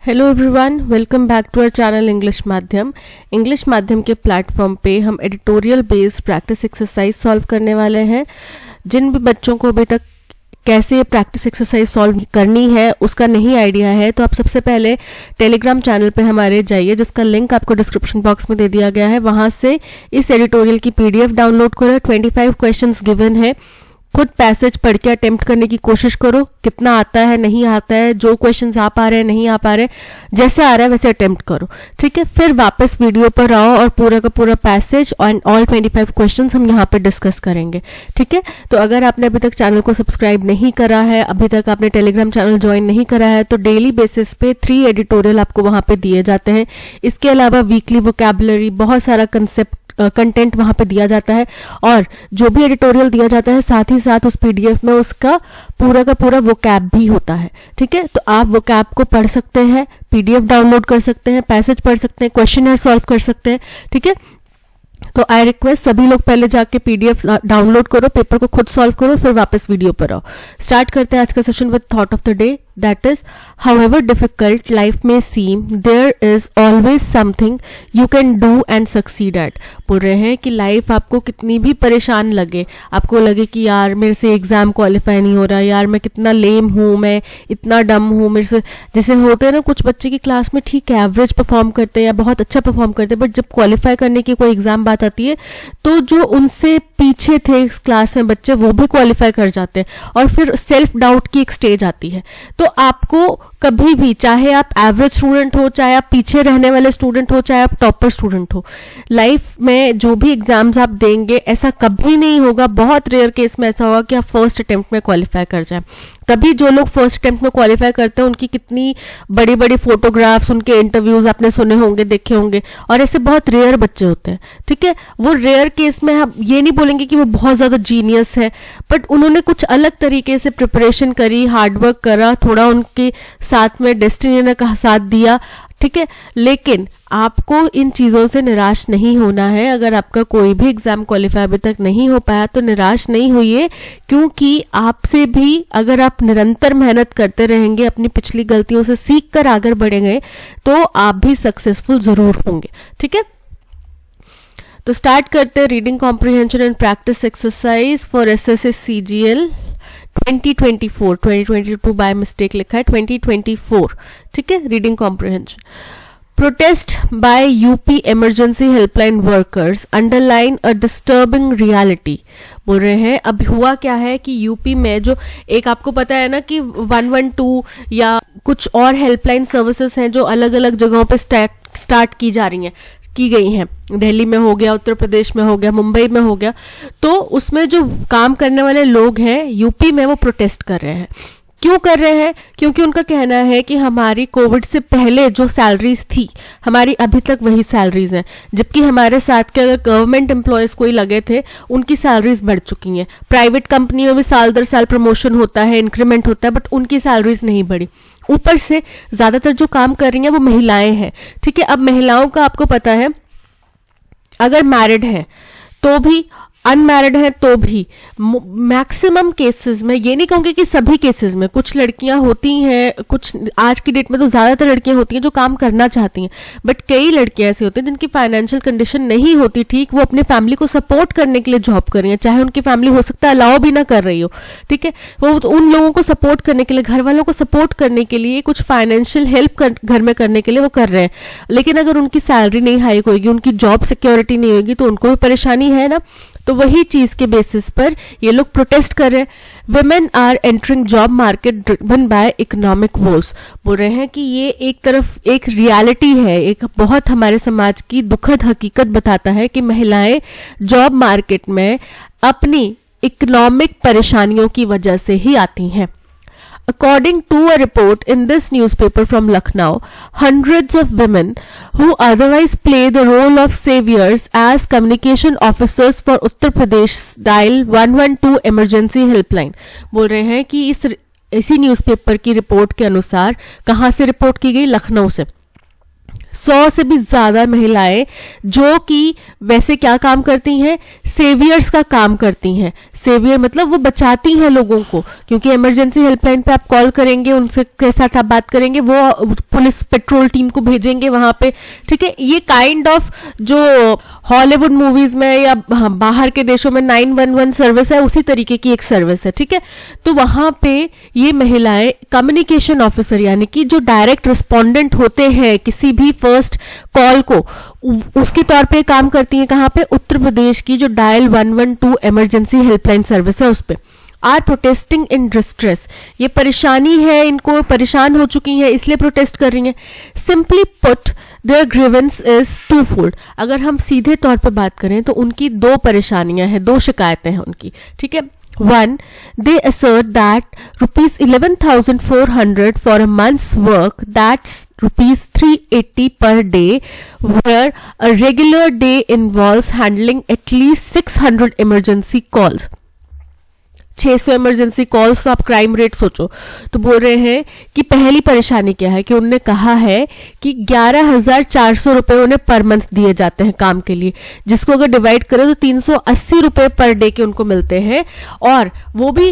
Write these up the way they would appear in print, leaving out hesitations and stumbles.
Hello everyone, welcome back to our channel English माध्यम के platform पे हम editorial based practice exercise solve करने वाले हैं। जिन भी बच्चों को अभी तक कैसे प्रैक्टिस एक्सरसाइज सॉल्व करनी है उसका नहीं आइडिया है, तो आप सबसे पहले टेलीग्राम चैनल पे हमारे जाइए, जिसका लिंक आपको डिस्क्रिप्शन बॉक्स में दे दिया गया है। वहां से इस एडिटोरियल की पीडीएफ डाउनलोड करो। 25 क्वेश्चंस गिवन है, खुद पैसेज पढ़ के अटेम्प्ट करने की कोशिश करो। कितना आता है नहीं आता है, जो क्वेश्चंस आ पा रहे हैं नहीं आ पा रहे, जैसे आ रहा है वैसे अटेम्प्ट करो, ठीक है। फिर वापस वीडियो पर आओ और पूरा का पूरा पैसेज और ऑल 25 क्वेश्चंस हम यहाँ पे डिस्कस करेंगे, ठीक है। तो अगर आपने अभी तक चैनल को सब्सक्राइब नहीं करा है, अभी तक आपने टेलीग्राम चैनल ज्वाइन नहीं करा है, तो डेली बेसिस पे 3 एडिटोरियल आपको वहां पे दिए जाते हैं। इसके अलावा वीकली वोकैबुलरी, बहुत सारा कंटेंट वहां पे दिया जाता है, और जो भी एडिटोरियल दिया जाता है साथ ही साथ उस पीडीएफ में उसका पूरा का पूरा वोकैब भी होता है, ठीक है। तो आप वोकैब को पढ़ सकते हैं, पीडीएफ डाउनलोड कर सकते हैं, पैसेज पढ़ सकते हैं, क्वेश्चन सॉल्व कर सकते हैं, ठीक है। तो आई रिक्वेस्ट सभी लोग पहले जाके पीडीएफ डाउनलोड करो, पेपर को खुद सॉल्व करो, फिर वापस वीडियो पर आओ। स्टार्ट करते हैं आज का session with thought of the day, that is however difficult life may seem, there is always something you can do and succeed at। बोल रहे हैं कि लाइफ आपको कितनी भी परेशान लगे, आपको लगे कि यार मेरे से एग्जाम क्वालिफाई नहीं हो रहा, यार मैं कितना लेम हूँ, मैं इतना डम हूँ, मेरे से जैसे होते हैं ना कुछ बच्चे की क्लास में ठीक है एवरेज परफॉर्म करते हैं या बहुत अच्छा परफॉर्म करते हैं, बट जब क्वालिफाई करने की कोई एग्जाम बात आती है तो जो उनसे पीछे थे इस क्लास में बच्चे वो भी क्वालिफाई कर जाते हैं, और फिर सेल्फ डाउट की एक स्टेज आती है। तो आपको कभी भी, चाहे आप एवरेज स्टूडेंट हो, चाहे आप पीछे रहने वाले स्टूडेंट हो, चाहे आप टॉपर स्टूडेंट हो, लाइफ में जो भी एग्जाम्स आप देंगे ऐसा कभी नहीं होगा, बहुत रेयर केस में ऐसा होगा कि आप फर्स्ट अटेम्प्ट में क्वालिफाई कर जाए। तभी जो लोग फर्स्ट अटेम्प्ट में क्वालिफाई करते हैं उनकी कितनी बड़ी बड़ी फोटोग्राफ्स, उनके इंटरव्यूज आपने सुने होंगे, देखे होंगे, और ऐसे बहुत रेयर बच्चे होते हैं, ठीक है। वो रेयर केस में हम ये नहीं बोलेंगे कि वो बहुत ज्यादा जीनियस है, बट उन्होंने कुछ अलग तरीके से प्रिपरेशन करी, हार्डवर्क करा, थोड़ा उनके साथ में डेस्टिनी ने साथ दिया, ठीक है। लेकिन आपको इन चीजों से निराश नहीं होना है। अगर आपका कोई भी एग्जाम क्वालिफाई अभी तक नहीं हो पाया तो निराश नहीं होइए, क्योंकि आपसे भी अगर आप निरंतर मेहनत करते रहेंगे, अपनी पिछली गलतियों से सीख कर आगे बढ़ेंगे, तो आप भी सक्सेसफुल जरूर होंगे, ठीक है। तो स्टार्ट करते हैं reading comprehension and practice exercise for SSC CGL 2022 by mistake लिखा है 2024, ठीक है। Reading comprehension. Protest bye UP emergency helpline workers underline अ डिस्टर्बिंग रियलिटी। बोल रहे हैं अब हुआ क्या है कि यूपी में जो एक आपको पता है ना कि 112 या कुछ और हेल्पलाइन सर्विसेज हैं जो अलग अलग जगहों पे स्टार्ट की गई हैं। दिल्ली में हो गया, उत्तर प्रदेश में हो गया, मुंबई में हो गया। तो उसमें जो काम करने वाले लोग हैं यूपी में वो प्रोटेस्ट कर रहे हैं। क्यों कर रहे हैं? क्योंकि उनका कहना है कि हमारी कोविड से पहले जो सैलरीज थी हमारी अभी तक वही सैलरीज हैं, जबकि हमारे साथ के अगर गवर्नमेंट एम्प्लॉयज कोई लगे थे उनकी सैलरीज बढ़ चुकी हैं। प्राइवेट कंपनियों में साल दर साल प्रमोशन होता है, इंक्रीमेंट होता है, बट उनकी सैलरीज नहीं बढ़ी। ऊपर से ज्यादातर जो काम कर रही हैं वो महिलाएं हैं, ठीक है। अब महिलाओं का आपको पता है, अगर मैरिड है तो भी, अनमैरिड है तो भी, मैक्सिमम केसेस में, ये नहीं कहूंगी कि सभी केसेस में, कुछ लड़कियां होती हैं, कुछ आज की डेट में तो ज्यादातर लड़कियां होती हैं जो काम करना चाहती हैं, बट कई लड़कियां ऐसी होती हैं जिनकी फाइनेंशियल कंडीशन नहीं होती ठीक, वो अपने फैमिली को सपोर्ट करने के लिए जॉब कर रही हैं, चाहे उनकी फैमिली हो सकता है अलाउ भी ना कर रही हो, ठीक है। वो तो उन लोगों को सपोर्ट करने के लिए, घर वालों को सपोर्ट करने के लिए, कुछ फाइनेंशियल हेल्प घर में करने के लिए वो कर रहे हैं। लेकिन अगर उनकी सैलरी नहीं हाइक होगी, उनकी जॉब सिक्योरिटी नहीं होगी, तो उनको भी परेशानी है ना। तो वही चीज के बेसिस पर ये लोग प्रोटेस्ट कर रहे हैं। Women are entering job market driven by economic woes. बोल रहे हैं कि ये एक तरफ एक रियलिटी है, एक बहुत हमारे समाज की दुखद हकीकत बताता है कि महिलाएं जॉब मार्केट में अपनी इकोनॉमिक परेशानियों की वजह से ही आती हैं। According to a report in this newspaper from Lucknow, hundreds of women who otherwise play the role of saviors as communication officers for Uttar Pradesh dial 112 emergency helpline। बोल रहे हैं कि इसी न्यूज़पेपर की रिपोर्ट के अनुसार, कहाँ से रिपोर्ट की गई? लखनऊ से। 100 से भी ज्यादा महिलाएं जो कि वैसे क्या काम करती हैं, सेवियर्स का काम करती हैं। सेवियर मतलब वो बचाती हैं लोगों को, क्योंकि इमरजेंसी हेल्पलाइन पे आप कॉल करेंगे, उनसे के साथ आप बात करेंगे, वो पुलिस पेट्रोल टीम को भेजेंगे वहां पे, ठीक है। ये काइंड ऑफ जो हॉलीवुड मूवीज में या बाहर के देशों में 911 सर्विस है, उसी तरीके की एक सर्विस है, ठीक है। तो वहां पे ये महिलाएं कम्युनिकेशन ऑफिसर यानी कि जो डायरेक्ट रिस्पोंडेंट होते हैं किसी भी फर्स्ट कॉल को, उसके तौर पे काम करती हैं। कहाँ पे? उत्तर प्रदेश की जो डायल 112 इमरजेंसी हेल्पलाइन सर्विस है उस पे। आर प्रोटेस्टिंग इन डिस्ट्रेस, ये परेशानी है, इनको परेशान हो चुकी हैं इसलिए प्रोटेस्ट कर रही हैं। Simply put their grievance is twofold, अगर हम सीधे तौर पे बात करें तो उनकी दो परेशानियां हैं, दो शिकायतें हैं उनकी, ठीक है। One, they assert that rupees 11,400 for a month's work, that's rupees 380 per day, where a regular day involves handling at least 600 emergency calls. 600 emergency calls, तो आप क्राइम रेट सोचो। तो बोल रहे हैं कि पहली परेशानी क्या है कि उनने कहा है कि 11,400 रुपए उन्हें पर मंथ दिए जाते हैं काम के लिए, जिसको अगर डिवाइड करें तो 380 रुपए पर डे के उनको मिलते हैं, और वो भी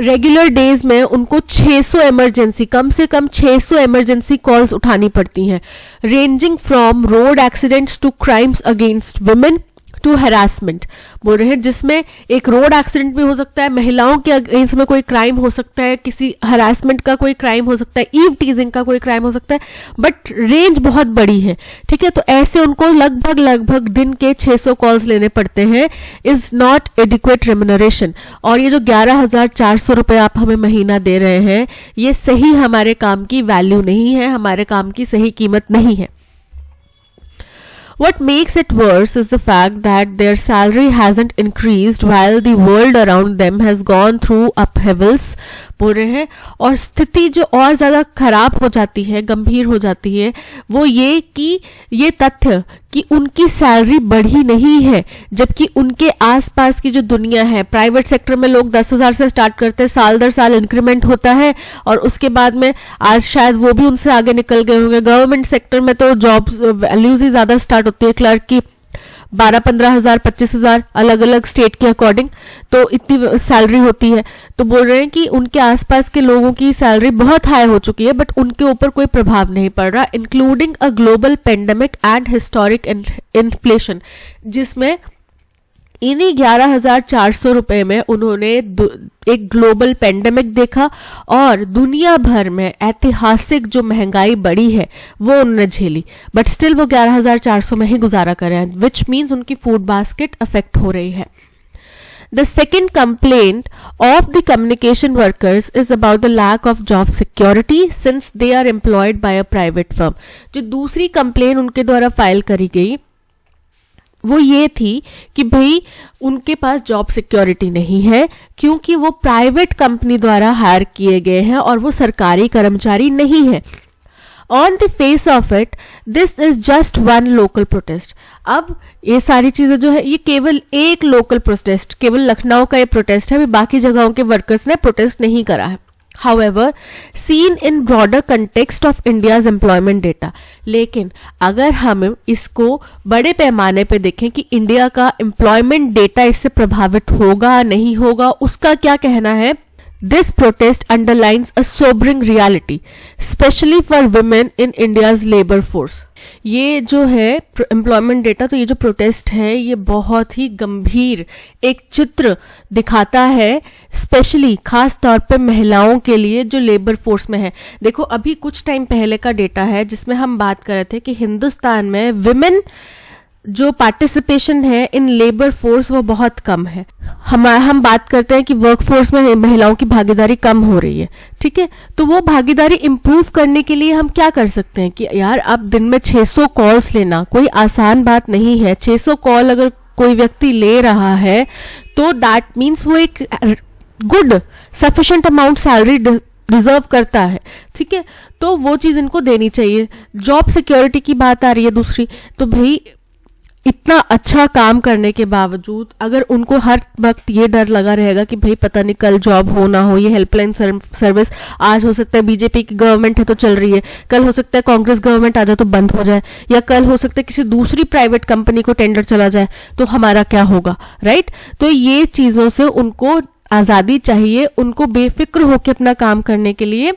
रेगुलर डेज में उनको 600 इमरजेंसी, कम से कम 600 इमरजेंसी कॉल्स उठानी पड़ती हैं, ranging from road accidents to crimes against women to harassment. बोल रहे हैं जिसमें एक रोड एक्सीडेंट भी हो सकता है, महिलाओं के अगेंस्ट में कोई क्राइम हो सकता है, किसी हरासमेंट का कोई क्राइम हो सकता है, ईव टीजिंग का कोई क्राइम हो सकता है, बट रेंज बहुत बड़ी है, ठीक है। तो ऐसे उनको लगभग दिन के 600 कॉल्स लेने पड़ते हैं, इज नॉट एडिक्वेट रेम्यूनरेशन। और ये जो 11,400 रुपए आप हमें महीना दे रहे हैं, ये सही हमारे काम की वैल्यू नहीं है, हमारे काम की सही कीमत नहीं है। What makes it worse is the fact that their salary hasn't increased while the world around them has gone through upheavals, बोल रहे हैं। और स्थिति जो और ज्यादा खराब हो जाती है, गंभीर हो जाती है, वो ये कि ये तथ्य कि उनकी सैलरी बढ़ी नहीं है, जबकि उनके आसपास की जो दुनिया है, प्राइवेट सेक्टर में लोग 10,000 से स्टार्ट करते हैं, साल दर साल इंक्रीमेंट होता है, और उसके बाद में आज शायद वो भी उनसे आगे निकल गए होंगे। गवर्नमेंट सेक्टर में तो जॉब वैल्यूज ही ज्यादा स्टार्ट होती है, क्लर्क की 12-15,000, 25,000 अलग अलग स्टेट के अकॉर्डिंग, तो इतनी सैलरी होती है। तो बोल रहे हैं कि उनके आसपास के लोगों की सैलरी बहुत हाई हो चुकी है, बट उनके ऊपर कोई प्रभाव नहीं पड़ रहा, including a global pandemic and historic inflation, जिसमें इन्हीं 11,400 रुपए में उन्होंने एक ग्लोबल पेंडेमिक देखा, और दुनिया भर में ऐतिहासिक जो महंगाई बढ़ी है वो उन्होंने झेली, बट स्टिल वो 11,400 में ही गुजारा कर रहे हैं, विच मीन्स उनकी फूड बास्केट अफेक्ट हो रही है। The second complaint of the communication workers is about the lack of job security since they are employed by a private firm. जो दूसरी कंप्लेन उनके द्वारा फाइल करी गई वो ये थी कि भाई उनके पास जॉब सिक्योरिटी नहीं है, क्योंकि वो प्राइवेट कंपनी द्वारा हायर किए गए हैं और वो सरकारी कर्मचारी नहीं है। On the face of it this is just one local protest. अब ये सारी चीजें जो है ये केवल एक लोकल प्रोटेस्ट, केवल लखनऊ का ये प्रोटेस्ट है, अभी बाकी जगहों के वर्कर्स ने प्रोटेस्ट नहीं करा है। However, seen in broader context of India's employment data, लेकिन अगर हम इसको बड़े पैमाने पे देखें कि इंडिया का एम्प्लॉयमेंट डेटा इससे प्रभावित होगा नहीं होगा, उसका क्या कहना है? This protest underlines a sobering reality, especially for women in India's labor force. ये जो है एम्प्लॉयमेंट डेटा, तो ये जो प्रोटेस्ट है ये बहुत ही गंभीर एक चित्र दिखाता है, स्पेशली खास तौर पे महिलाओं के लिए जो लेबर फोर्स में है। देखो अभी कुछ टाइम पहले का डेटा है जिसमें हम बात कर रहे थे कि हिंदुस्तान में विमेन जो पार्टिसिपेशन है इन लेबर फोर्स वो बहुत कम है। हम बात करते हैं कि वर्क फोर्स में महिलाओं की भागीदारी कम हो रही है, ठीक है। तो वो भागीदारी इंप्रूव करने के लिए हम क्या कर सकते हैं कि यार अब दिन में 600 कॉल्स लेना कोई आसान बात नहीं है। 600 कॉल अगर कोई व्यक्ति ले रहा है तो दैट मीन्स वो एक good sufficient amount salary deserve करता है, ठीक है। तो वो चीज इनको देनी चाहिए। जॉब सिक्योरिटी की बात आ रही है दूसरी, तो भाई इतना अच्छा काम करने के बावजूद अगर उनको हर वक्त ये डर लगा रहेगा कि भाई पता नहीं कल जॉब हो ना हो, ये हेल्पलाइन सर्विस आज हो सकता है बीजेपी की गवर्नमेंट है तो चल रही है, कल हो सकता है कांग्रेस गवर्नमेंट आ जाए तो बंद हो जाए, या कल हो सकता है किसी दूसरी प्राइवेट कंपनी को टेंडर चला जाए, तो हमारा क्या होगा, राइट। तो ये चीजों से उनको आजादी चाहिए, उनको बेफिक्र होकर अपना काम करने के लिए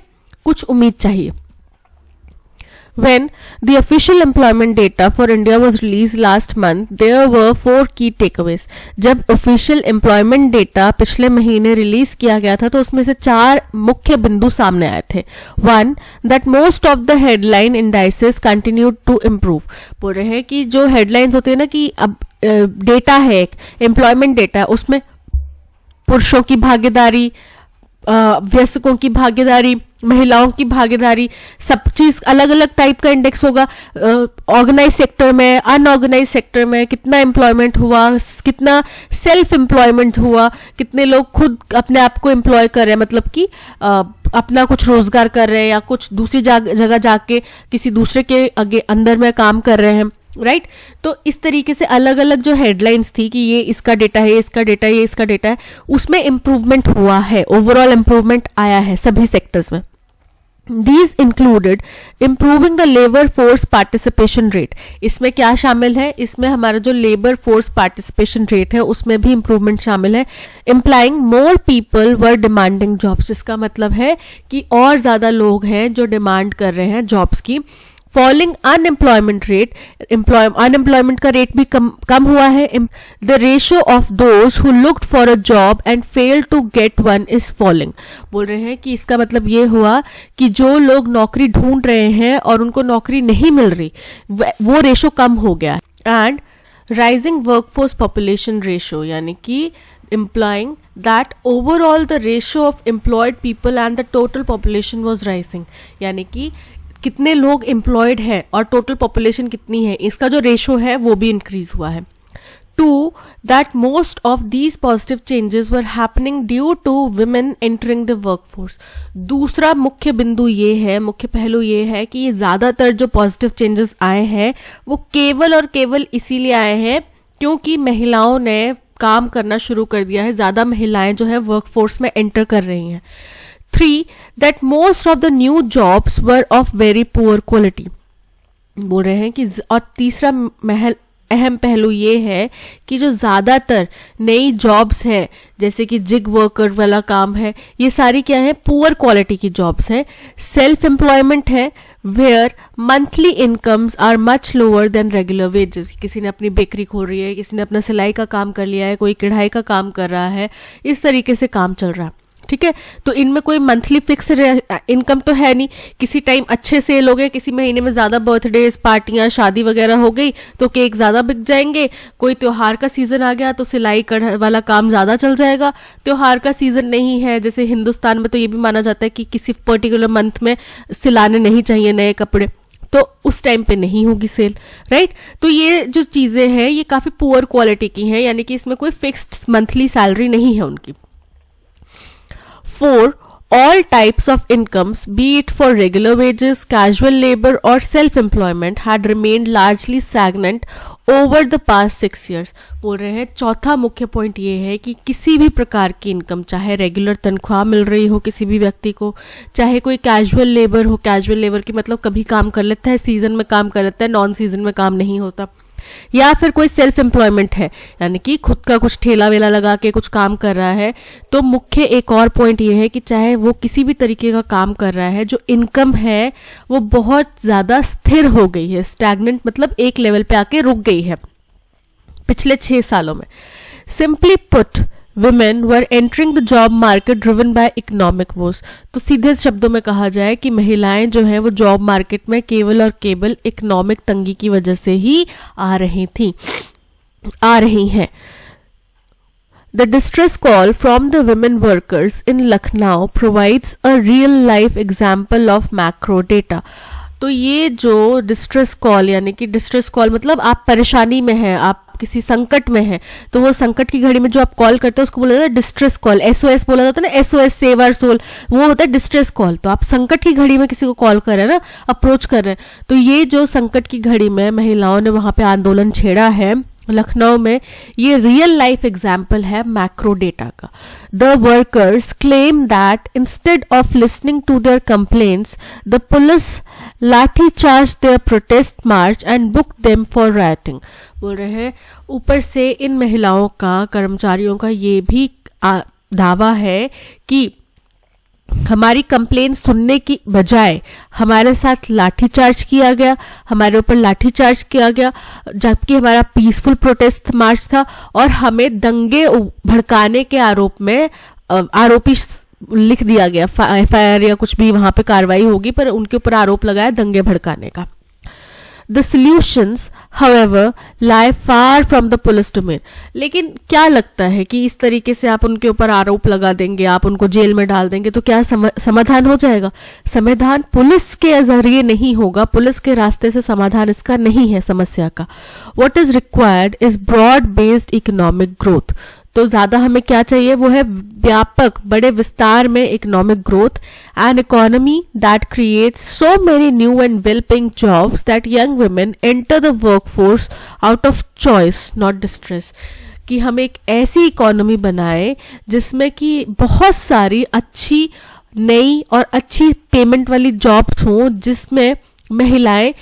कुछ उम्मीद चाहिए। When the official employment data for India was released last month, there were 4 key takeaways. जब official employment data पिछले महीने रिलीज किया गया था तो उसमें से 4 मुख्य बिंदु सामने आए थे। 1. That most of the headline indices continued to improve. बोल रहे हैं कि जो headlines होते हैं ना कि अब डेटा है एक employment डेटा है, उसमें पुरुषों की भागीदारी, वयस्कों की भागीदारी, महिलाओं की भागीदारी, सब चीज अलग अलग टाइप का इंडेक्स होगा। ऑर्गेनाइज सेक्टर में, अनऑर्गेनाइज सेक्टर में कितना एम्प्लॉयमेंट हुआ, कितना सेल्फ एम्प्लॉयमेंट हुआ, कितने लोग खुद अपने आप को एम्प्लॉय कर रहे हैं, मतलब कि अपना कुछ रोजगार कर रहे हैं या कुछ दूसरी जगह जाके किसी दूसरे के अंदर में काम कर रहे हैं, राइट। तो इस तरीके से अलग अलग जो हेडलाइंस थी कि ये इसका डेटा है, इसका डेटा है, ये इसका डेटा है, उसमें इंप्रूवमेंट हुआ है, ओवरऑल इंप्रूवमेंट आया है सभी सेक्टर्स में। These included improving the labor force participation rate. इसमें क्या शामिल है, इसमें हमारा जो labor force participation rate है उसमें भी improvement शामिल है। Implying more people were demanding jobs, इसका मतलब है कि और ज्यादा लोग हैं जो डिमांड कर रहे हैं जॉब्स की। फॉलिंग अनएम्प्लॉयमेंट रेट, अनएम्प्लॉयमेंट का रेट भी कम हुआ है। The ratio of those who looked for a job and failed to get one is falling. बोल रहे हैं कि इसका मतलब ये हुआ कि जो लोग नौकरी ढूंढ रहे हैं और उनको नौकरी नहीं मिल रही, वो रेशो कम हो गया। And rising workforce population ratio, यानी कि implying that overall the ratio of employed people and the total population was rising, यानी कि कितने लोग एम्प्लॉयड हैं और टोटल पॉपुलेशन कितनी है, इसका जो रेशो है वो भी इंक्रीज हुआ है। 2. That most of these positive changes were happening due to women entering the workforce. दूसरा मुख्य बिंदु ये है, मुख्य पहलू ये है कि ये ज्यादातर जो पॉजिटिव चेंजेस आए हैं वो केवल और केवल इसीलिए आए हैं क्योंकि महिलाओं ने काम करना शुरू कर दिया है, ज्यादा महिलाएं जो है वर्कफोर्स में एंटर कर रही हैं। 3. That most of the new jobs were of very poor quality. बोल रहे हैं कि और तीसरा अहम पहलू ये है कि जो ज्यादातर नई जॉब्स हैं जैसे कि जिग वर्कर वाला काम है, ये सारी क्या है, पुअर क्वालिटी की जॉब्स है। सेल्फ एम्प्लॉयमेंट है where monthly incomes are much lower than regular wages. किसी ने अपनी बेकरी खोल रही है, किसी ने अपना सिलाई का काम कर लिया है, कोई कढ़ाई का काम कर रहा है, इस तरीके से काम चल रहा है, ठीक है। तो इनमें कोई मंथली फिक्स इनकम तो है नहीं, किसी टाइम अच्छे सेल हो गए, किसी महीने में ज्यादा बर्थडेज पार्टियां शादी वगैरह हो गई तो केक ज्यादा बिक जाएंगे, कोई त्योहार का सीजन आ गया तो सिलाई कढ़ाई वाला काम ज्यादा चल जाएगा। त्योहार का सीजन नहीं है, जैसे हिंदुस्तान में तो ये भी माना जाता है कि किसी पर्टिकुलर मंथ में सिलाने नहीं चाहिए नए कपड़े, तो उस टाइम पे नहीं होगी सेल, राइट। तो ये जो चीजें हैं ये काफी पुअर क्वालिटी की हैं, यानी कि इसमें कोई फिक्स्ड मंथली सैलरी नहीं है उनकी। 4. All types of incomes, be it for regular wages, casual labor or self-employment, had remained largely stagnant over the past 6 years. बोल रहे हैं चौथा मुख्य पॉइंट ये है कि किसी भी प्रकार की इनकम, चाहे रेगुलर तनख्वाह मिल रही हो किसी भी व्यक्ति को, चाहे कोई कैजुअल लेबर हो, कैजुअल लेबर की मतलब कभी काम कर लेता है, सीजन में काम कर लेता है, नॉन सीजन में काम नहीं होता, या फिर कोई सेल्फ एम्प्लॉयमेंट है यानी कि खुद का कुछ ठेला वेला लगा के कुछ काम कर रहा है। तो मुख्य एक और पॉइंट ये है कि चाहे वो किसी भी तरीके का काम कर रहा है, जो इनकम है वो बहुत ज्यादा स्थिर हो गई है, स्टैग्नेंट मतलब एक लेवल पे आके रुक गई है पिछले 6 सालों में। Simply put, women were entering the job market driven by economic woes. तो सीधे शब्दों में कहा जाए कि महिलाएं जो हैं वो जॉब मार्केट में केवल और केवल इकोनॉमिक तंगी की वजह से ही आ रही हैं। The distress call from the women workers in Lucknow provides a real life example of macro data. तो ये जो डिस्ट्रेस कॉल, यानी कि डिस्ट्रेस कॉल मतलब आप परेशानी में हैं, आप आप किसी संकट में हैं तो वो संकट की घड़ी में जो आप कॉल करते हैं उसको बोला जाता है डिस्ट्रेस कॉल, SOS बोला जाता है ना, SOS सेव आवर सोल, वो होता है डिस्ट्रेस कॉल। तो आप संकट की घड़ी में किसी को कॉल कर रहे हैं ना, अप्रोच कर रहे हैं। तो ये जो संकट की घड़ी में महिलाओं ने वहां पे आंदोलन छेड़ा है लखनऊ में, ये रियल लाइफ एग्जाम्पल है मैक्रो डेटा का। The workers claim that instead of listening to their complaints the police lathi charge their protest march and book them for rioting. बोल रहे हैं ऊपर से इन महिलाओं का, कर्मचारियों का ये भी दावा है कि हमारी कंप्लेन सुनने की बजाय हमारे साथ लाठीचार्ज किया गया, हमारे ऊपर लाठीचार्ज किया गया, जबकि हमारा पीसफुल प्रोटेस्ट मार्च था, और हमें दंगे भड़काने के आरोप में आरोपी लिख दिया गया, FIR या कुछ भी वहां पे कार्रवाई होगी, पर उनके ऊपर आरोप लगाया दंगे भड़काने का। The solutions, however, lie far from the police domain. लेकिन क्या लगता है कि इस तरीके से आप उनके ऊपर आरोप लगा देंगे, आप उनको जेल में डाल देंगे तो क्या समाधान हो जाएगा? समाधान पुलिस के जरिए नहीं होगा, पुलिस के रास्ते से समाधान इसका नहीं है समस्या का। What is required is broad based economic growth. तो ज्यादा हमें क्या चाहिए, वो है व्यापक बड़े विस्तार में economic growth, an economy that creates so many new and well paying jobs that young women enter the workforce out of choice not distress. कि हम एक ऐसी इकोनॉमी बनाए जिसमें कि बहुत सारी अच्छी नई और अच्छी पेमेंट वाली जॉब्स हों, जिसमें महिलाएं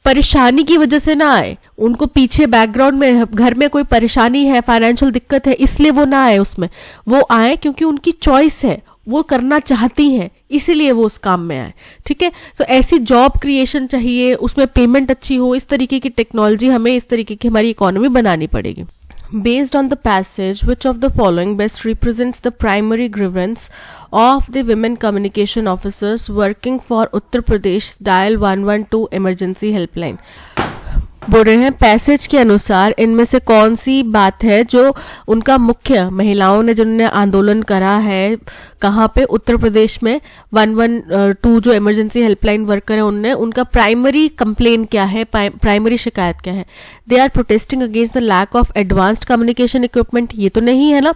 परेशानी की वजह से ना आए, उनको पीछे बैकग्राउंड में घर में कोई परेशानी है, फाइनेंशियल दिक्कत है, इसलिए वो ना आए उसमें, वो आए क्योंकि उनकी चॉइस है, वो करना चाहती हैं, इसीलिए वो उस काम में आए। ठीक है, तो ऐसी जॉब क्रिएशन चाहिए, उसमें पेमेंट अच्छी हो, इस तरीके की टेक्नोलॉजी हमें, इस तरीके की हमारी इकोनॉमी बनानी पड़ेगी। Based on the passage, which of the following best represents the primary grievance of the women communication officers working for Uttar Pradesh Dial 112 emergency helpline? बोल रहे हैं पैसेज के अनुसार इनमें से कौन सी बात है जो उनका मुख्य, महिलाओं ने जिन्होंने आंदोलन करा है कहाँ पे, उत्तर प्रदेश में 112 जो इमरजेंसी हेल्पलाइन वर्कर है उनने, उनका प्राइमरी कंप्लेन क्या है, प्राइमरी शिकायत क्या है? They are protesting against the lack of advanced communication equipment, ये तो नहीं है ना।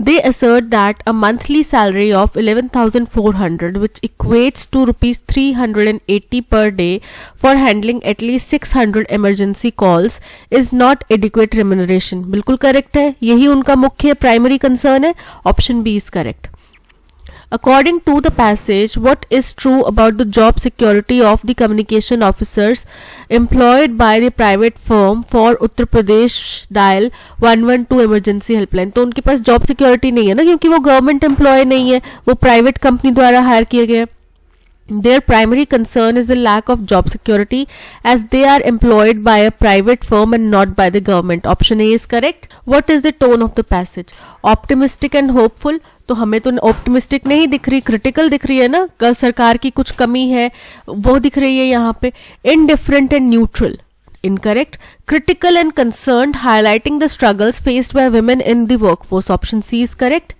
They assert that a monthly salary of 11,400, which equates to rupees 380 per day for handling at least 600 emergency calls, is not adequate remuneration. बिल्कुल correct है, यही उनका मुख्य प्राइमरी कंसर्न है। Option B is correct. According to the passage, what is true about the job security of the communication officers employed by the private firm for Uttar Pradesh Dial 112 emergency helpline? तो उनके पास job security नहीं है ना, क्योंकि वो government employ नहीं है, वो प्राइवेट कंपनी द्वारा हायर किए गए। Their primary concern is the lack of job security as they are employed by a private firm and not by the government. Option A is correct. What is the tone of the passage? Optimistic and hopeful. तो हमें तो optimistic नहीं दिख रही, critical दिख रही है ना, सरकार की कुछ कमी है वो दिख रही है यहाँ पे। Indifferent and neutral. Incorrect. Critical and concerned, highlighting the struggles faced by women in the workforce. Option C is correct.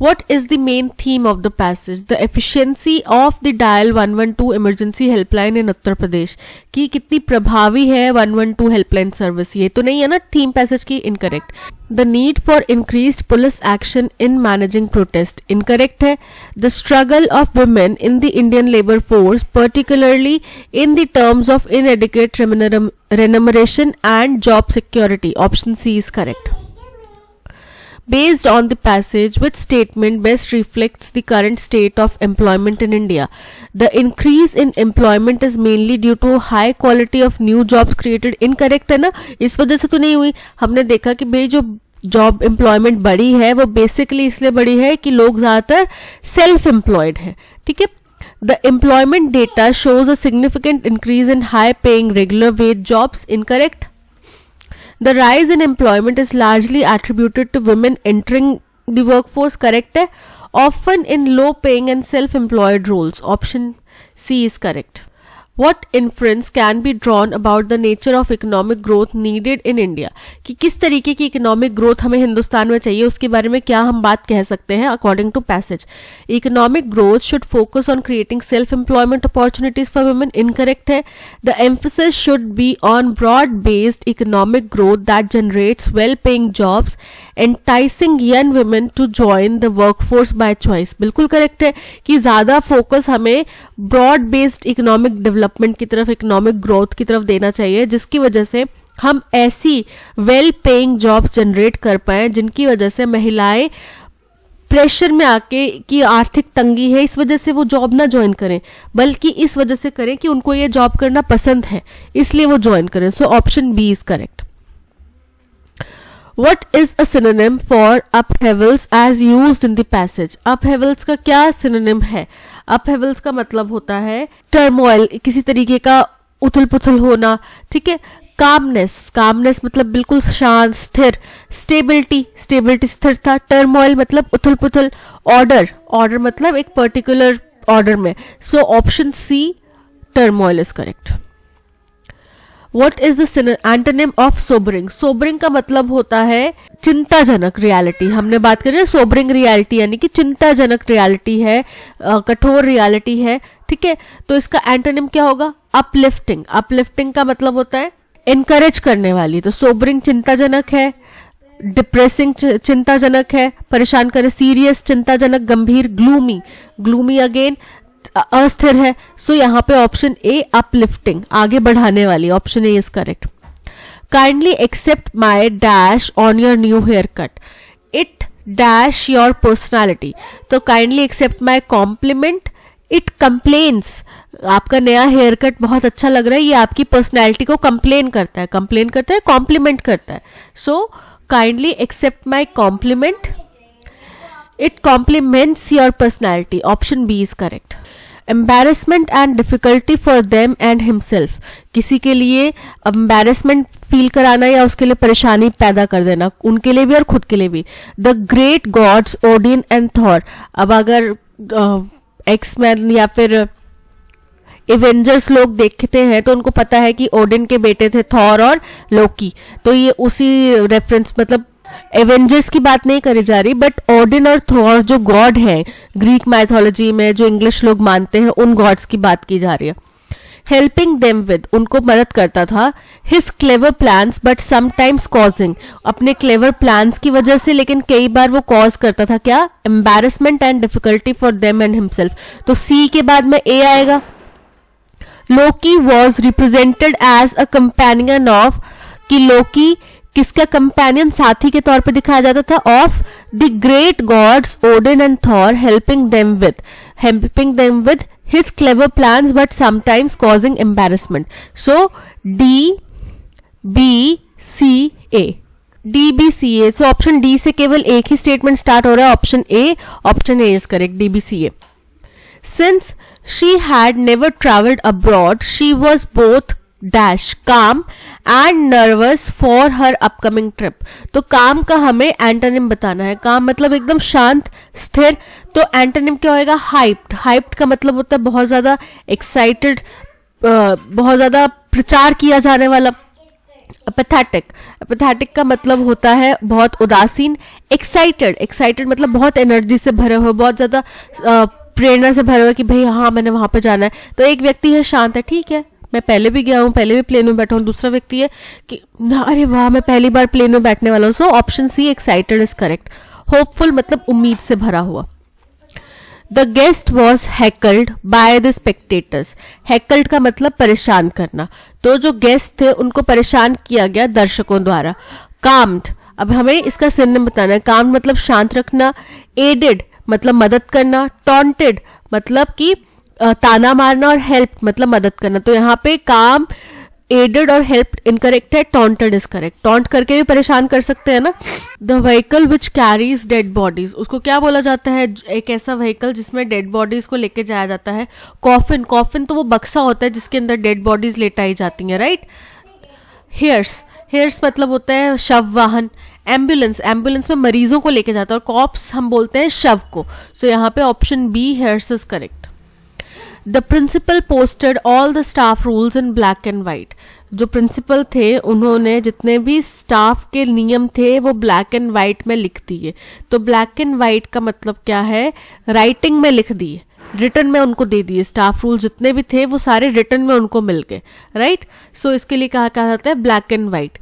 What is the main theme of the passage? The efficiency of the Dial 112 emergency helpline in Uttar Pradesh. कि कितनी प्रभावी है 112 helpline service, ये तो नहीं है ना theme passage की। Incorrect. The need for increased police action in managing protest. Incorrect है। The struggle of women in the Indian labor force, particularly in the terms of inadequate remuneration and job security. Option C is correct. Based on the passage, which statement best reflects the current state of employment in India? The increase in employment is mainly due to high quality of new jobs created. Incorrect है ना, इस वजह से तो नहीं हुई। हमने देखा कि भाई जो जॉब एम्प्लॉयमेंट बढ़ी है वो बेसिकली इसलिए बढ़ी है कि लोग ज्यादातर सेल्फ एम्प्लॉयड है। ठीक है, The employment data shows a significant increase in high paying regular wage jobs. Incorrect. The rise in employment is largely attributed to women entering the workforce. Correct है, often in low paying and self employed roles. Option C is correct. What inference can be drawn about the nature of economic growth needed in India? कि किस तरीके की economic growth हमें हिंदुस्तान में चाहिए, उसके बारे में क्या हम बात कह सकते हैं according to passage. Economic growth should focus on creating self employment opportunities for women. Incorrect है. The emphasis should be on broad based economic growth that generates well paying jobs enticing young women to join the workforce by choice. बिल्कुल correct है कि ज्यादा focus हमें broad based economic development की तरफ, economic growth की तरफ देना चाहिए, जिसकी वजह से हम ऐसी वेल पेइंग जॉब्स जनरेट कर पाए जिनकी वजह से महिलाएं प्रेशर में आके कि आर्थिक तंगी है इस वजह से वो जॉब ना ज्वाइन करें, बल्कि इस वजह से करें कि उनको ये जॉब करना पसंद है इसलिए वो ज्वाइन करें. So option B is correct. What is a synonym for upheavals as used in the passage? Upheavals का क्या synonym है? Upheavals का मतलब होता है turmoil, किसी तरीके का उथल पुथल होना. ठीक है. calmness, calmness मतलब बिल्कुल शांत स्थिर. stability, stability स्थिरता. turmoil मतलब उथल पुथल. order, order मतलब एक particular order में. so option C turmoil is correct. What is the antonym of sobering? Sobering का मतलब होता है चिंताजनक रियलिटी. हमने बात करी है sobering रियलिटी यानी कि चिंताजनक रियलिटी है, कठोर रियलिटी है. ठीक है. तो इसका एंटोनिम क्या होगा? अपलिफ्टिंग. अपलिफ्टिंग का मतलब होता है एनकरेज करने वाली. तो sobering चिंताजनक है, डिप्रेसिंग चिंताजनक है, परेशान करे. सीरियस चिंताजनक, गंभीर. ग्लूमी, ग्लूमी अगेन अस्थिर है. सो यहाँ पे ऑप्शन ए अपलिफ्टिंग, आगे बढ़ाने वाली, option A is correct. Kindly accept my dash on your new hair cut. It dash your personality. तो kindly accept my compliment. It complements, आपका नया हेयर कट बहुत अच्छा लग रहा है, ये आपकी पर्सनैलिटी को कंप्लेन करता है. कंप्लेन करता है, कॉम्प्लीमेंट करता है. So kindly accept my compliment. It compliments your personality. Option B is correct. Embarrassment and difficulty for them and himself. किसी के लिए एम्बेरसमेंट फील कराना या उसके लिए परेशानी पैदा कर देना, उनके लिए भी और खुद के लिए भी. The great gods Odin and Thor. अब अगर एक्समैन या फिर एवेंजर्स लोग देखते हैं तो उनको पता है कि ओडिन के बेटे थे थॉर और लोकी. तो ये उसी रेफरेंस, मतलब एवेंजर्स की बात नहीं करी जा रही, बट ओडिन और थॉर जो गॉड हैं ग्रीक माइथोलॉजी में, जो इंग्लिश लोग मानते हैं, उन गॉड्स की बात की जा रही है. हेल्पिंग देम विद, उनको मदद करता था. His clever plans but sometimes causing, अपने क्लेवर प्लान्स की वजह से लेकिन कई बार वो कॉज करता था क्या? Embarrassment and difficulty for them and himself. तो सी के बाद में ए आएगा. Loki was represented as a companion of, कि लोकी किसका कंपेनियन, साथी के तौर पे दिखाया जाता था, of the great gods Odin and Thor, helping them with his clever plans but sometimes causing embarrassment. So D B C A, D B C A. So option D से केवल एक ही स्टेटमेंट स्टार्ट हो रहा है, option A. Option A is correct, D B C A. Since she had never travelled abroad she was both dash calm and nervous for her upcoming trip. तो काम का हमें एंटोनिम बताना है. काम मतलब एकदम शांत स्थिर. तो एंटोनिम क्या होएगा? हाइप्ड. हाइप्ड का मतलब होता है बहुत ज्यादा एक्साइटेड, बहुत ज्यादा प्रचार किया जाने वाला. एपैथेटिक, एपैथेटिक का मतलब होता है बहुत उदासीन. एक्साइटेड, एक्साइटेड मतलब बहुत एनर्जी से भरे हुए, बहुत ज्यादा प्रेरणा से भरे हुए कि भाई हाँ मैंने वहां पे जाना है. तो एक व्यक्ति है शांत है, ठीक है मैं पहले भी गया हूँ, पहले भी प्लेन में बैठा हूँ. दूसरा व्यक्ति है कि अरे वाह मैं पहली बार प्लेन में बैठने वाला हूँ. So option C excited is correct. Hopeful मतलब उम्मीद से भरा हुआ. The guest was heckled by the spectators. Heckled का मतलब परेशान करना. तो जो गेस्ट थे उनको परेशान किया गया दर्शकों द्वारा. काम्ड, अब हमें इसका सिनोनिम बताना है. काम्ड मतलब शांत रखना. एडेड मतलब मदद करना. टॉन्टेड मतलब कि ताना मारना. और हेल्प मतलब मदद करना. तो यहाँ पे काम, एडेड और हेल्प इनकरेक्ट है, टॉन्टेड इज करेक्ट. टॉन्ट करके भी परेशान कर सकते हैं ना. The vehicle which carries dead bodies, उसको क्या बोला जाता है? एक ऐसा व्हीकल जिसमें डेड बॉडीज को लेके जाया जाता है. कॉफिन, कॉफिन तो वो बक्सा होता है जिसके अंदर डेड बॉडीज लेटाई जाती हैं, राइट. हेयर्स, हेयर्स मतलब होता है शव वाहन. एम्बुलेंस, एम्बुलेंस में मरीजों को लेके जाता है. और कॉप्स हम बोलते हैं शव को. सो यहाँ पे option B heirs is correct. The principal posted all the staff rules in black and white. जो प्रिंसिपल थे उन्होंने जितने भी स्टाफ के नियम थे वो ब्लैक एंड वाइट में लिख दिए। तो ब्लैक एंड वाइट का मतलब क्या है, राइटिंग में लिख दिए, रिटन में उनको दे दिए। स्टाफ रूल जितने भी थे वो सारे रिटन में उनको मिल गए, राइट। सो इसके लिए कहा जाता है black and white.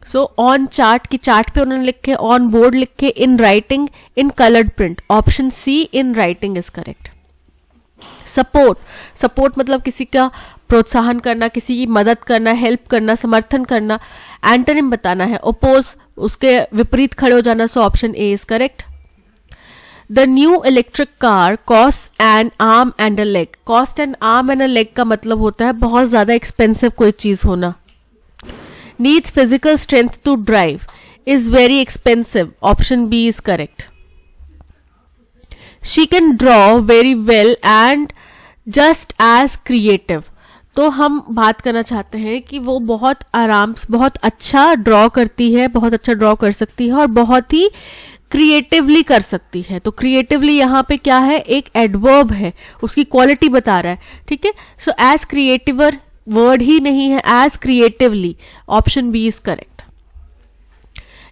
So on chart की चार्ट पे उन्होंने लिखे, ऑन बोर्ड लिखे, in writing, in coloured print. Option C in writing is correct. Support, support मतलब किसी का प्रोत्साहन करना, किसी की मदद करना, हेल्प करना, समर्थन करना। एंटोनिम बताना है, ओपोज, उसके विपरीत खड़े हो जाना। सो option A is correct. The new electric car cost N arm and a leg. Cost N arm and a leg का मतलब होता है बहुत ज्यादा एक्सपेंसिव कोई चीज होना। Needs physical strength to drive, is very expensive. Option B is correct. She can draw very well and just as creative. तो हम बात करना चाहते हैं कि वो बहुत आराम से बहुत अच्छा ड्रॉ करती है, बहुत अच्छा ड्रॉ कर सकती है और बहुत ही क्रिएटिवली कर सकती है। तो क्रिएटिवली यहाँ पे क्या है, एक एडवर्ब है, उसकी क्वालिटी बता रहा है, ठीक है। सो एज क्रिएटिवर वर्ड ही नहीं है, as creatively. Option B is correct.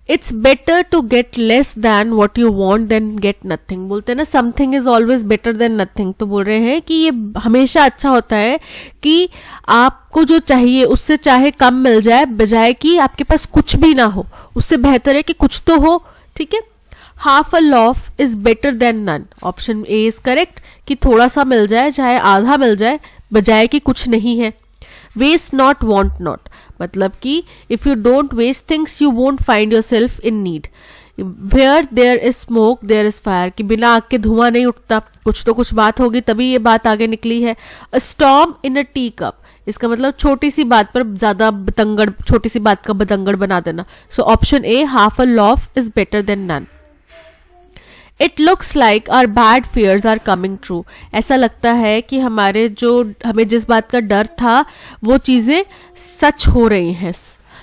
It's better to get less than what you want than get nothing. बोलते हैं ना something is always better than nothing. तो बोल रहे हैं कि ये हमेशा अच्छा होता है कि आपको जो चाहिए उससे चाहे कम मिल जाए, बजाय कि आपके पास कुछ भी ना हो। उससे बेहतर है कि कुछ तो हो, ठीक है। Half a loaf is better than none. Option A is correct, कि थोड़ा सा मिल जाए, चाहे आधा मिल जाए, बजाय कि कुछ नहीं है। वेस्ट नॉट वॉन्ट नॉट, मतलब कि if you don't waste things you won't find yourself in need. Where there is smoke there is fire, कि बिना आग के धुआं नहीं उठता। कुछ तो कुछ बात होगी तभी ये बात आगे निकली है। अ स्टॉर्म इन अ टी कप, इसका मतलब छोटी सी बात पर ज्यादा बतंगड़, छोटी सी बात का बतंगड़ बना देना। So option A half a loaf is better than none. It looks like our bad fears are coming true, ऐसा लगता है कि हमारे जो हमें जिस बात का डर था वो चीजें सच हो रही हैं,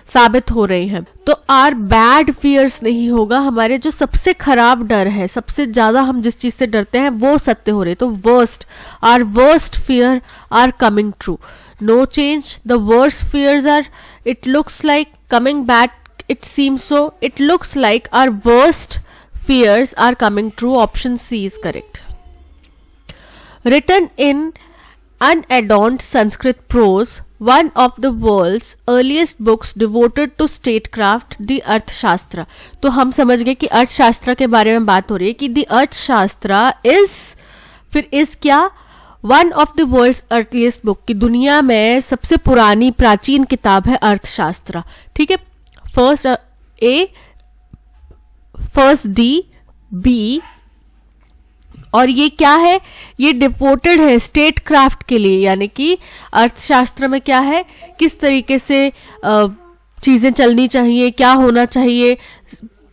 साबित हो रही हैं। तो आर बैड फियर्स नहीं होगा, हमारे जो सबसे खराब डर है, सबसे ज्यादा हम जिस चीज से डरते हैं वो सत्य हो रही। तो worst, our worst fear are coming true. No change, the worst fears are, it looks like coming bad, it seems so, it looks like our worst fears are coming true. Option C is correct. Written in unadorned Sanskrit prose, one of the world's earliest books devoted to statecraft, the अर्थशास्त्र। तो हम समझ गए कि अर्थशास्त्र के बारे में बात हो रही है कि the अर्थशास्त्र is, फिर is क्या, one of the world's earliest book, की दुनिया में सबसे पुरानी प्राचीन किताब है अर्थशास्त्र, ठीक है। First A, first D, B, और ये क्या है, ये डिवोटेड है स्टेट क्राफ्ट के लिए, यानी कि अर्थशास्त्र में क्या है, किस तरीके से चीजें चलनी चाहिए, क्या होना चाहिए,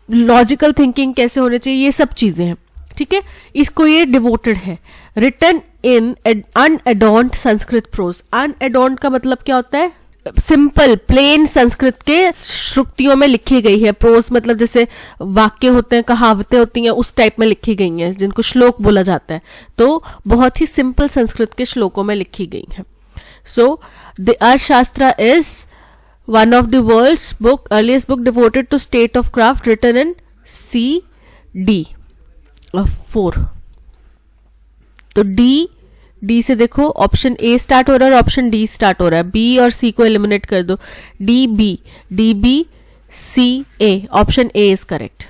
लॉजिकल थिंकिंग कैसे होनी चाहिए, ये सब चीजें हैं, ठीक है। इसको ये डिवोटेड है। Written in unadorned Sanskrit prose. Unadorned का मतलब क्या होता है, सिंपल प्लेन संस्कृत के श्रुतियों में लिखी गई है। प्रोज मतलब जैसे वाक्य होते हैं, कहावतें होती हैं, उस टाइप में लिखी गई हैं, जिनको श्लोक बोला जाता है। तो बहुत ही सिंपल संस्कृत के श्लोकों में लिखी गई हैं। So the Arthashastra is one of the world's book, earliest book devoted to state of craft, written in C D 4। तो डी से देखो, ऑप्शन ए स्टार्ट हो रहा है और ऑप्शन डी स्टार्ट हो रहा है। बी और सी को एलिमिनेट कर दो। D B C A, option A is correct.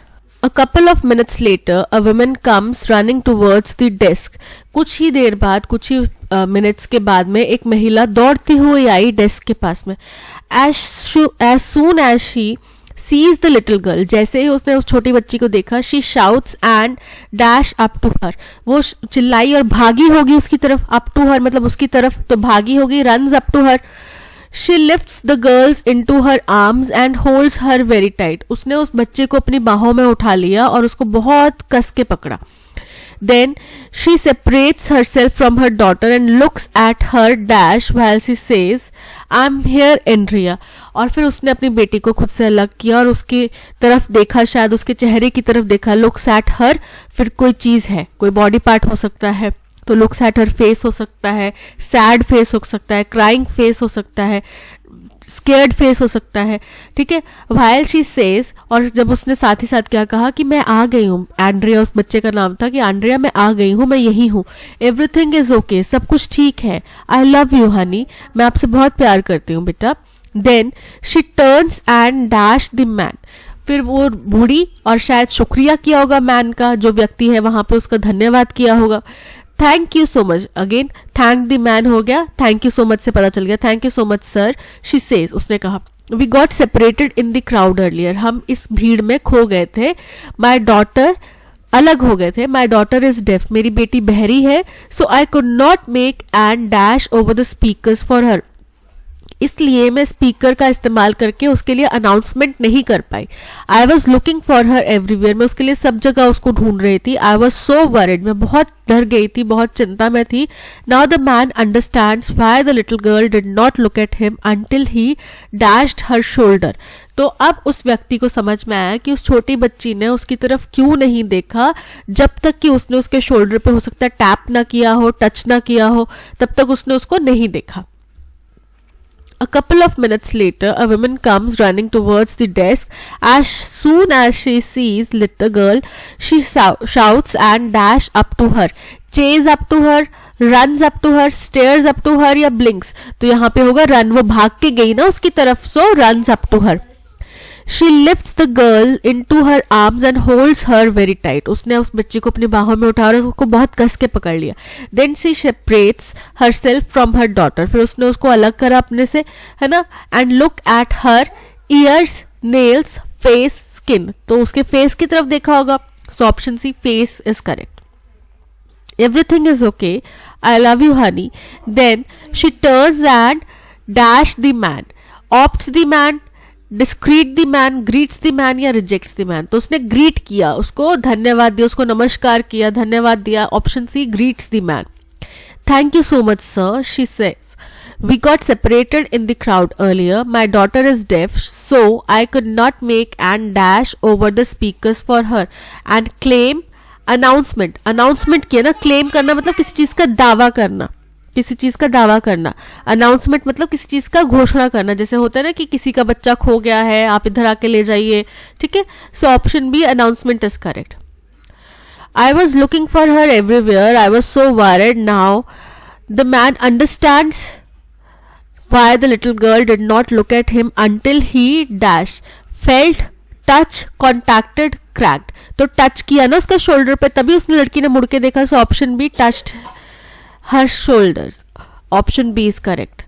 A couple of minutes later a woman comes running towards the desk. कुछ ही देर बाद, कुछ ही मिनट्स के बाद में एक महिला दौड़ती हुई आई डेस्क के पास में। As soon as she sees the little girl, जैसे ही उसने उस छोटी बच्ची को देखा, she shouts and dash up to her, वो चिल्लाई और भागी होगी उसकी तरफ। अप टू हर मतलब उसकी तरफ, तो भागी होगी, runs up to her. She lifts the girls into her arms and holds her very tight, उसने उस बच्चे को अपनी बाहों में उठा लिया और उसको बहुत कस के पकड़ा। Then she separates herself from her daughter and looks at her dash while she says, "I'm here, Andrea." और फिर उसने अपनी बेटी को खुद से अलग किया और उसकी तरफ देखा, शायद उसके चेहरे की तरफ देखा। Looks at her, फिर कोई चीज है, कोई बॉडी पार्ट हो सकता है, तो लुक्स एट हर फेस हो सकता है, सैड फेस हो सकता है, क्राइंग फेस हो सकता है, स्केर्ड फेस हो सकता है, ठीक है। व्हाइल शी सेज, और जब उसने साथ ही साथ क्या कहा कि मैं आ गई हूँ, एंड्रिया उस बच्चे का नाम था, कि एंड्रिया मैं आ गई हूँ, मैं यही हूँ, एवरीथिंग इज ओके, सब कुछ ठीक है, आई लव यू हनी, मैं आपसे बहुत प्यार करती हूँ बेटा। Then she turns and dash the man, फिर वो बूढ़ी और शायद शुक्रिया किया होगा मैन का, जो व्यक्ति है वहां पे उसका धन्यवाद किया होगा। Thank you so much, again thank the man हो गया, थैंक यू सो मच से पता चल गया, thank you so much sir. She says, उसने कहा, we got separated in the crowd earlier, हम इस भीड़ में खो गए थे। माई डॉटर, अलग हो गए थे। माई डॉटर इज डेफ, मेरी बेटी बहरी है। So I could not make and dash over the speakers for her, इसलिए मैं स्पीकर का इस्तेमाल करके उसके लिए अनाउंसमेंट नहीं कर पाई। I was looking for her everywhere, मैं उसके लिए सब जगह उसको ढूंढ रही थी। आई वॉज सो वरिड, मैं बहुत डर गई थी, बहुत चिंता में थी। Now the man understands why the little girl did not look at him until he dashed her shoulder, तो अब उस व्यक्ति को समझ में आया कि उस छोटी बच्ची ने उसकी तरफ क्यों नहीं देखा, जब तक कि उसने उसके शोल्डर पे हो सकता है टैप ना किया हो, टच ना किया हो, तब तक उसने उसको नहीं देखा। A couple of minutes later, a woman comes running towards the desk. As soon as she sees little girl, she shouts and dash up to her, chase up to her, runs up to her, stares up to her या blinks. तो यहाँ पे होगा run, वो भाग के गई ना उसकी तरफ, so runs up to her. She lifts the girl into her arms and holds her very tight. उसने उस बच्ची को अपनी बाहों में उठा और उसको बहुत कस के पकड़ लिया। Then she separates herself from her daughter. फिर उसने उसको अलग करा अपने से, है ना, and look at her ears, nails, face, skin. तो उसके face की तरफ देखा होगा, so option C, face is correct. Everything is okay. I love you, honey. Then she turns and dash the man, opts the man, discrete the man, greets the man या rejects the man. तो उसने greet किया, उसको धन्यवाद दिया, उसको नमस्कार किया, धन्यवाद दिया, option C, greets the man. Thank you so much sir, she says, we got separated in the crowd earlier, my daughter is deaf, so I could not make and dash over the speakers for her and claim announcement. Announcement किया ना, claim करना मतलब किसी चीज का दावा करना, किसी चीज का दावा करना। अनाउंसमेंट मतलब किसी चीज का घोषणा करना, जैसे होता है ना कि किसी का बच्चा खो गया है, आप इधर आके ले जाइए, ठीक है। So option B, announcement is correct. I was looking for her everywhere, I was so worried, now the man understands why the little girl did not look at him until he dash felt, touch, contacted, cracked. तो touch किया ना उसका shoulder पे, तभी उसने लड़की ने मुड़ के देखा, so option B, touched her shoulders, option B is correct.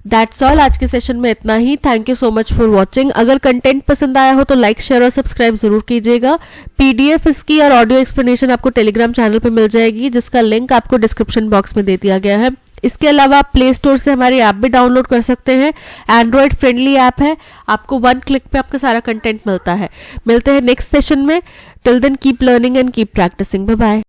That's all, आज के सेशन में इतना ही। Thank you so much for watching. अगर कंटेंट पसंद आया हो तो लाइक, शेयर और सब्सक्राइब जरूर कीजिएगा। पीडीएफ इसकी और ऑडियो एक्सप्लेनेशन आपको टेलीग्राम चैनल पे मिल जाएगी, जिसका लिंक आपको डिस्क्रिप्शन बॉक्स में दे दिया गया है। इसके अलावा आप प्ले स्टोर से हमारी ऐप भी डाउनलोड कर सकते हैं, एंड्रॉयड फ्रेंडली ऐप है, आपको 1 क्लिक पे आपका सारा कंटेंट मिलता है। मिलते हैं नेक्स्ट सेशन में। Till then keep learning and keep practising. Bye bye.